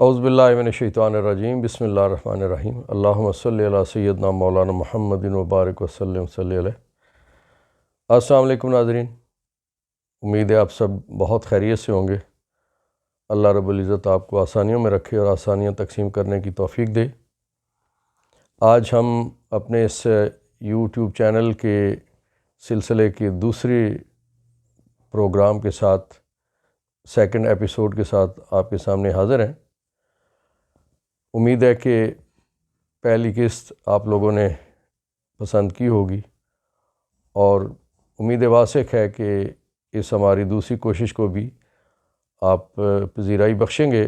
اعوذ باللہ من الشیطان الرجیم، بسم اللہ الرحمن الرحیم۔ اللہم صلی علی سیدنا مولانا محمد وبارک وسلم صلی علیہ۔ السلام علیکم ناظرین، امید ہے آپ سب بہت خیریت سے ہوں گے۔ اللہ رب العزت آپ کو آسانیوں میں رکھے اور آسانیاں تقسیم کرنے کی توفیق دے۔ آج ہم اپنے اس یوٹیوب چینل کے سلسلے کے دوسرے پروگرام کے ساتھ، سیکنڈ ایپیسوڈ کے ساتھ آپ کے سامنے حاضر ہیں۔ امید ہے کہ پہلی قسط آپ لوگوں نے پسند کی ہوگی اور امید واسق ہے کہ اس ہماری دوسری کوشش کو بھی آپ پذیرائی بخشیں گے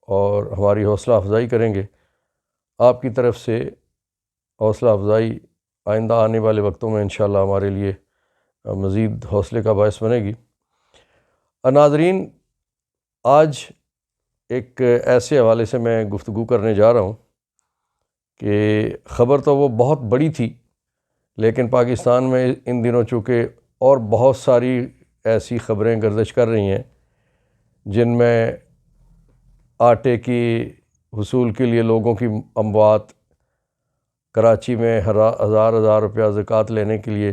اور ہماری حوصلہ افزائی کریں گے۔ آپ کی طرف سے حوصلہ افزائی آئندہ آنے والے وقتوں میں انشاءاللہ ہمارے لیے مزید حوصلے کا باعث بنے گی۔ ناظرین، آج ایک ایسے حوالے سے میں گفتگو کرنے جا رہا ہوں کہ خبر تو وہ بہت بڑی تھی، لیکن پاکستان میں ان دنوں چونکہ اور بہت ساری ایسی خبریں گردش کر رہی ہیں جن میں آٹے کی حصول کے لیے لوگوں کی اموات، کراچی میں ہزار روپیہ زکوٰۃ لینے کے لیے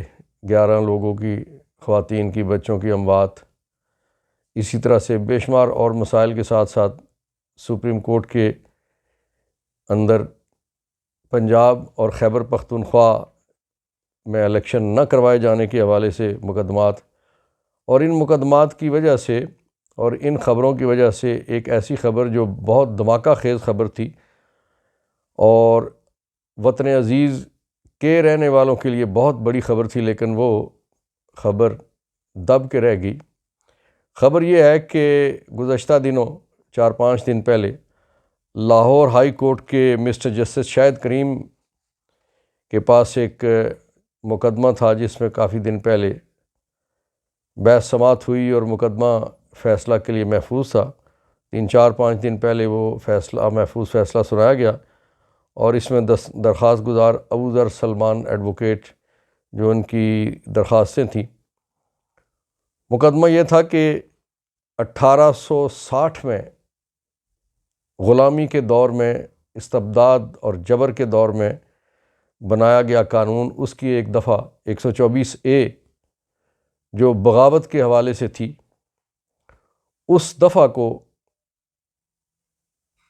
11 لوگوں کی، خواتین کی، بچوں کی اموات، اسی طرح سے بے شمار اور مسائل کے ساتھ ساتھ سپریم کورٹ کے اندر پنجاب اور خیبر پختونخوا میں الیکشن نہ کروائے جانے کے حوالے سے مقدمات، اور ان مقدمات کی وجہ سے اور ان خبروں کی وجہ سے ایک ایسی خبر جو بہت دھماکہ خیز خبر تھی اور وطن عزیز کے رہنے والوں کے لیے بہت بڑی خبر تھی، لیکن وہ خبر دب کے رہ گئی۔ خبر یہ ہے کہ گزشتہ دنوں 4-5 دن پہلے لاہور ہائی کورٹ کے مسٹر جسٹس شاہد کریم کے پاس ایک مقدمہ تھا جس میں کافی دن پہلے بحث سماعت ہوئی اور مقدمہ فیصلہ کے لیے محفوظ تھا۔ 3-4-5 دن پہلے وہ محفوظ فیصلہ سنایا گیا اور اس میں درخواست گزار ابو ذر سلمان ایڈوکیٹ جو ان کی درخواستیں تھیں۔ مقدمہ یہ تھا کہ 1860 میں غلامی کے دور میں، استبداد اور جبر کے دور میں بنایا گیا قانون، اس کی ایک دفعہ 124A جو بغاوت کے حوالے سے تھی، اس دفعہ کو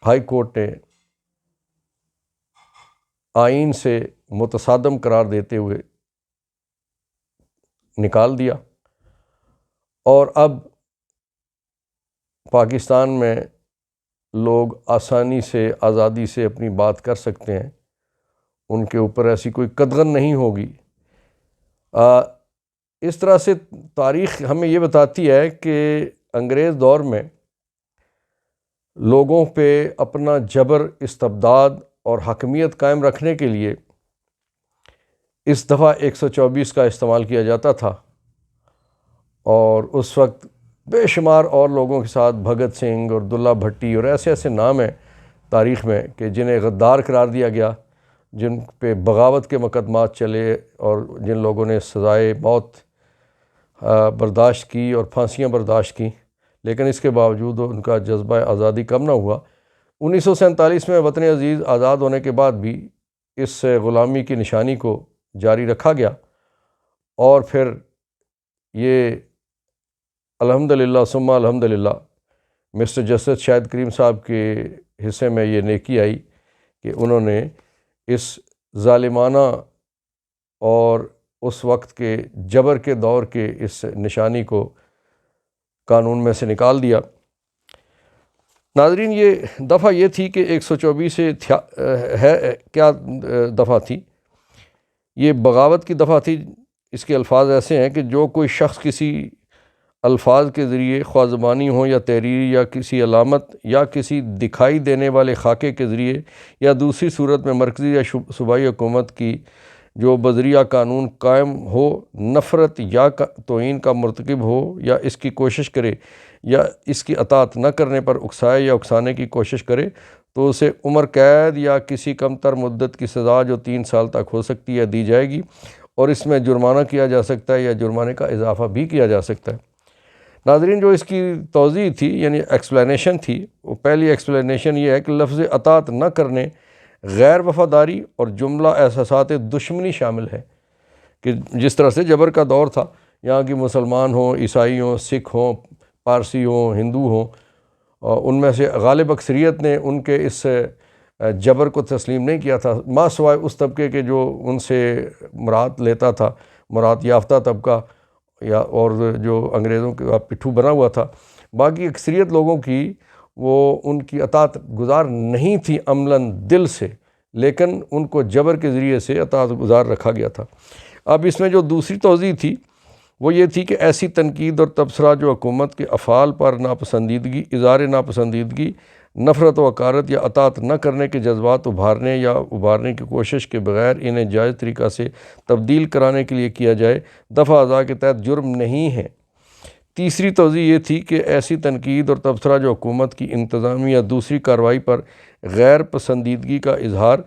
ہائی کورٹ نے آئین سے متصادم قرار دیتے ہوئے نکال دیا، اور اب پاکستان میں لوگ آسانی سے، آزادی سے اپنی بات کر سکتے ہیں، ان کے اوپر ایسی کوئی قدغن نہیں ہوگی۔ اس طرح سے تاریخ ہمیں یہ بتاتی ہے کہ انگریز دور میں لوگوں پہ اپنا جبر، استبداد اور حاکمیت قائم رکھنے کے لیے اس دفعہ 124 کا استعمال کیا جاتا تھا، اور اس وقت بے شمار اور لوگوں کے ساتھ بھگت سنگھ اور عبداللہ بھٹی اور ایسے نام ہیں تاریخ میں کہ جنہیں غدار قرار دیا گیا، جن پہ بغاوت کے مقدمات چلے اور جن لوگوں نے سزائے موت برداشت کی اور پھانسیاں برداشت کی، لیکن اس کے باوجود ان کا جذبہ آزادی کم نہ ہوا۔ 1947 میں وطن عزیز آزاد ہونے کے بعد بھی اس غلامی کی نشانی کو جاری رکھا گیا، اور پھر یہ الحمدللہ ثم الحمدللہ مسٹر جسٹس شاہد کریم صاحب کے حصے میں یہ نیکی آئی کہ انہوں نے اس ظالمانہ اور اس وقت کے جبر کے دور کے اس نشانی کو قانون میں سے نکال دیا۔ ناظرین، یہ دفعہ یہ تھی کہ 124 سے ہے کیا دفعہ تھی؟ یہ بغاوت کی دفعہ تھی۔ اس کے الفاظ ایسے ہیں کہ جو کوئی شخص کسی الفاظ کے ذریعے، خواہ زبانی ہو یا تحریری، یا کسی علامت یا کسی دکھائی دینے والے خاکے کے ذریعے یا دوسری صورت میں مرکزی یا صوبائی حکومت کی جو بذریعہ قانون قائم ہو نفرت یا توہین کا مرتکب ہو، یا اس کی کوشش کرے یا اس کی اطاعت نہ کرنے پر اکسائے یا اکسانے کی کوشش کرے، تو اسے عمر قید یا کسی کم تر مدت کی سزا جو 3 سال تک ہو سکتی ہے دی جائے گی، اور اس میں جرمانہ کیا جا سکتا ہے یا جرمانے کا اضافہ بھی کیا جا سکتا ہے۔ ناظرین، جو اس کی توضیح تھی یعنی ایکسپلینیشن تھی، وہ پہلی ایکسپلینیشن یہ ہے کہ لفظ اطاعت نہ کرنے غیر وفاداری اور جملہ احساسات دشمنی شامل ہے، کہ جس طرح سے جبر کا دور تھا، یہاں کی مسلمان ہوں، عیسائی ہوں، سکھ ہوں، پارسی ہوں، ہندو ہوں، ان میں سے غالب اکثریت نے ان کے اس جبر کو تسلیم نہیں کیا تھا، ما سوائے اس طبقے کے جو ان سے مراد لیتا تھا، مراد یافتہ طبقہ یا اور جو انگریزوں کا پٹھو بنا ہوا تھا۔ باقی اکثریت لوگوں کی وہ ان کی اطاعت گزار نہیں تھی عملاً دل سے، لیکن ان کو جبر کے ذریعے سے اطاعت گزار رکھا گیا تھا۔ اب اس میں جو دوسری توضیح تھی وہ یہ تھی کہ ایسی تنقید اور تبصرہ جو حکومت کے افعال پر ناپسندیدگی، اظہار ناپسندیدگی، نفرت و حقارت یا اطاعت نہ کرنے کے جذبات ابھارنے یا ابھارنے کی کوشش کے بغیر انہیں جائز طریقہ سے تبدیل کرانے کے لیے کیا جائے، دفعہ اعضاء کے تحت جرم نہیں ہے۔ تیسری توضیح یہ تھی کہ ایسی تنقید اور تبصرہ جو حکومت کی انتظامی یا دوسری کارروائی پر غیر پسندیدگی کا اظہار،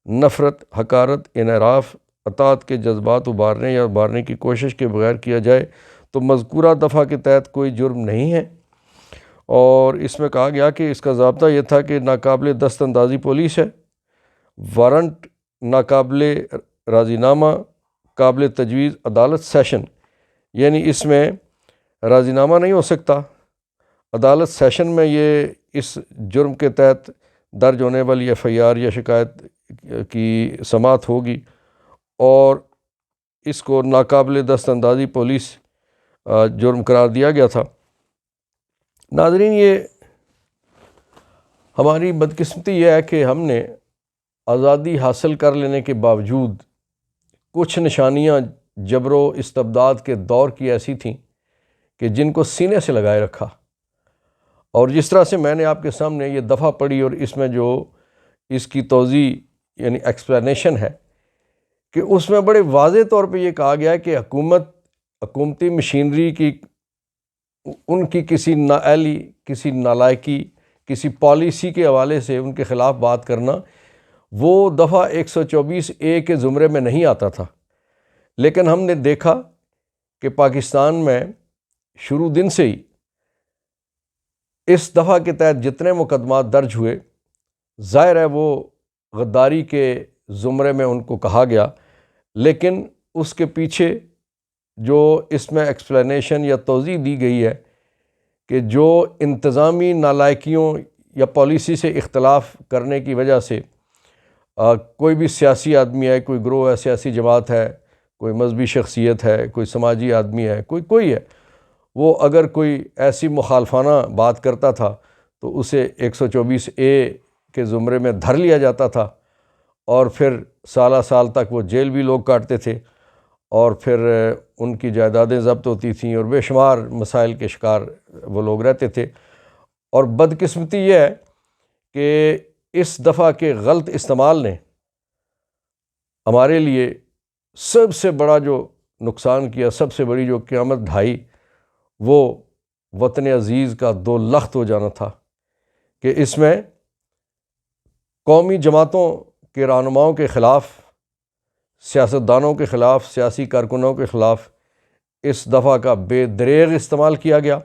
نفرت، حقارت، انحراف، اطاعت کے جذبات ابھارنے یا ابھارنے کی کوشش کے بغیر کیا جائے تو مذکورہ دفعہ کے تحت کوئی جرم نہیں ہے۔ اور اس میں کہا گیا کہ اس کا ضابطہ یہ تھا کہ ناقابل دست اندازی پولیس ہے، وارنٹ ناقابل راضی نامہ، قابل تجویز عدالت سیشن، یعنی اس میں راضی نامہ نہیں ہو سکتا، عدالت سیشن میں یہ اس جرم کے تحت درج ہونے والی ایف آئی آر یا شکایت کی سماعت ہوگی، اور اس کو ناقابل دست اندازی پولیس جرم قرار دیا گیا تھا۔ ناظرین، یہ ہماری بدقسمتی یہ ہے کہ ہم نے آزادی حاصل کر لینے کے باوجود کچھ نشانیاں جبر و استبداد کے دور کی ایسی تھیں کہ جن کو سینے سے لگائے رکھا، اور جس طرح سے میں نے آپ کے سامنے یہ دفعہ پڑھی اور اس میں جو اس کی توضیح یعنی ایکسپلینیشن ہے کہ اس میں بڑے واضح طور پہ یہ کہا گیا ہے کہ حکومتی مشینری کی ان کی کسی نااہلی، کسی نالائکی، کسی پالیسی کے حوالے سے ان کے خلاف بات کرنا وہ دفعہ 124A کے زمرے میں نہیں آتا تھا۔ لیکن ہم نے دیکھا کہ پاکستان میں شروع دن سے ہی اس دفعہ کے تحت جتنے مقدمات درج ہوئے، ظاہر ہے وہ غداری کے زمرے میں ان کو کہا گیا، لیکن اس کے پیچھے جو اس میں ایکسپلینیشن یا توضیح دی گئی ہے کہ جو انتظامی نالائکیوں یا پالیسی سے اختلاف کرنے کی وجہ سے کوئی بھی سیاسی آدمی ہے، کوئی گروہ ہے، سیاسی جماعت ہے، کوئی مذہبی شخصیت ہے، کوئی سماجی آدمی ہے، کوئی ہے، وہ اگر کوئی ایسی مخالفانہ بات کرتا تھا تو اسے 124A کے زمرے میں دھر لیا جاتا تھا، اور پھر سالہ سال تک وہ جیل بھی لوگ کاٹتے تھے، اور پھر ان کی جائیدادیں ضبط ہوتی تھیں، اور بے شمار مسائل کے شکار وہ لوگ رہتے تھے۔ اور بدقسمتی یہ ہے کہ اس دفعہ کے غلط استعمال نے ہمارے لیے سب سے بڑا جو نقصان کیا، سب سے بڑی جو قیامت ڈھائی، وہ وطن عزیز کا دو لخت ہو جانا تھا کہ اس میں قومی جماعتوں کے رہنماؤں کے خلاف، سیاستدانوں کے خلاف، سیاسی کارکنوں کے خلاف اس دفعہ کا بے دریغ استعمال کیا گیا،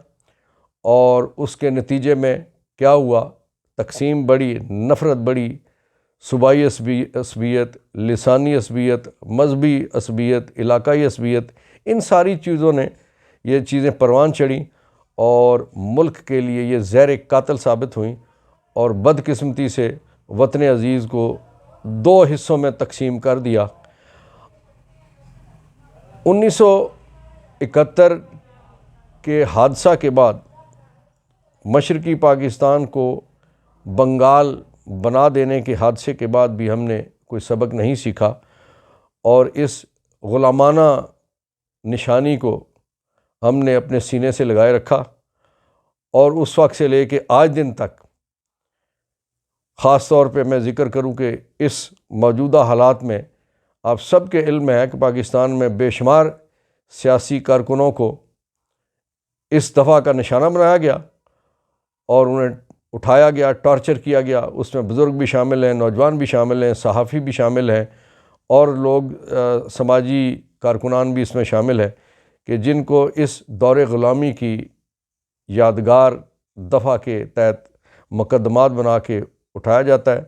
اور اس کے نتیجے میں کیا ہوا؟ تقسیم بڑھی، نفرت بڑھی، صوبائی عصبیت، لسانی عصبیت، مذہبی عصبیت، علاقائی عصبیت، ان ساری چیزوں نے یہ چیزیں پروان چڑھیں اور ملک کے لیے یہ زہر قاتل ثابت ہوئیں، اور بدقسمتی سے وطن عزیز کو دو حصوں میں تقسیم کر دیا۔ 1971 کے حادثہ کے بعد مشرقی پاکستان کو بنگال بنا دینے کے حادثے کے بعد بھی ہم نے کوئی سبق نہیں سیکھا، اور اس غلامانہ نشانی کو ہم نے اپنے سینے سے لگائے رکھا، اور اس وقت سے لے کے آج دن تک خاص طور پہ میں ذکر کروں کہ اس موجودہ حالات میں آپ سب کے علم میں ہے کہ پاکستان میں بے شمار سیاسی کارکنوں کو اس دفعہ کا نشانہ بنایا گیا اور انہیں اٹھایا گیا، ٹارچر کیا گیا۔ اس میں بزرگ بھی شامل ہیں، نوجوان بھی شامل ہیں، صحافی بھی شامل ہیں، اور لوگ سماجی کارکنان بھی اس میں شامل ہیں کہ جن کو اس دور غلامی کی یادگار دفعہ کے تحت مقدمات بنا کے اٹھایا جاتا ہے،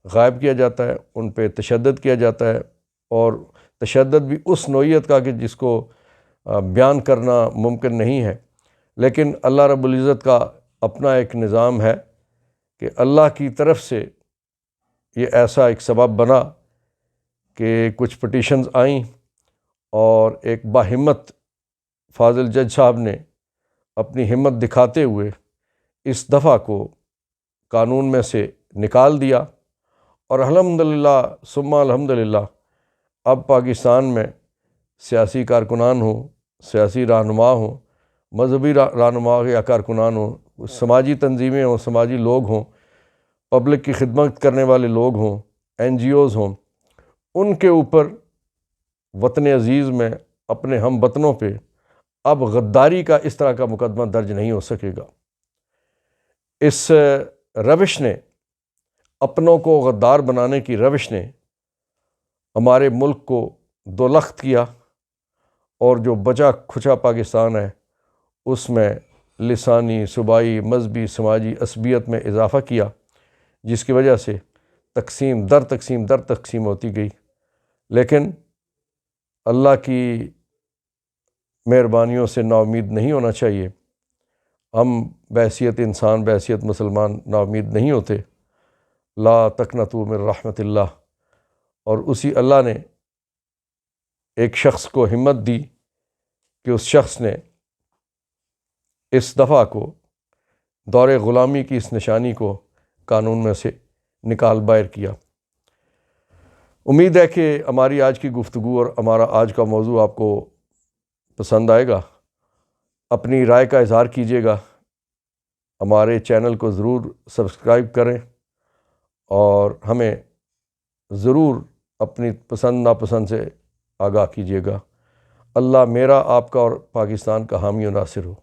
غائب کیا جاتا ہے، ان پہ تشدد کیا جاتا ہے، اور تشدد بھی اس نوعیت کا کہ جس کو بیان کرنا ممکن نہیں ہے۔ لیکن اللہ رب العزت کا اپنا ایک نظام ہے کہ اللہ کی طرف سے یہ ایسا ایک سبب بنا کہ کچھ پٹیشنز آئیں، اور ایک باہمت فاضل جج صاحب نے اپنی ہمت دکھاتے ہوئے اس دفعہ کو قانون میں سے نکال دیا، اور الحمدللہ ثم الحمدللہ اب پاکستان میں سیاسی کارکنان ہوں، سیاسی رہنما ہوں، مذہبی رہنما یا کارکنان ہوں، سماجی تنظیمیں ہوں، سماجی لوگ ہوں، پبلک کی خدمت کرنے والے لوگ ہوں، NGOs ہوں، ان کے اوپر وطن عزیز میں اپنے ہم وطنوں پہ اب غداری کا اس طرح کا مقدمہ درج نہیں ہو سکے گا۔ اس روش نے، اپنوں کو غدار بنانے کی روش نے ہمارے ملک کو دولخت کیا، اور جو بچا کھچا پاکستان ہے اس میں لسانی، صوبائی، مذہبی، سماجی عصبیت میں اضافہ کیا، جس کی وجہ سے تقسیم در تقسیم در تقسیم ہوتی گئی۔ لیکن اللہ کی مہربانیوں سے نا امید نہیں ہونا چاہیے۔ ہم بحیثیت انسان، بحیثیت مسلمان نا امید نہیں ہوتے۔ لا تقنطوا من رحمت اللہ۔ اور اسی اللہ نے ایک شخص کو ہمت دی کہ اس شخص نے اس دفعہ کو، دور غلامی کی اس نشانی کو قانون میں سے نکال باہر کیا۔ امید ہے کہ ہماری آج کی گفتگو اور ہمارا آج کا موضوع آپ کو پسند آئے گا۔ اپنی رائے کا اظہار کیجیے گا، ہمارے چینل کو ضرور سبسکرائب کریں، اور ہمیں ضرور اپنی پسند ناپسند سے آگاہ کیجیے گا۔ اللہ میرا، آپ کا اور پاکستان کا حامی و ناصر ہو۔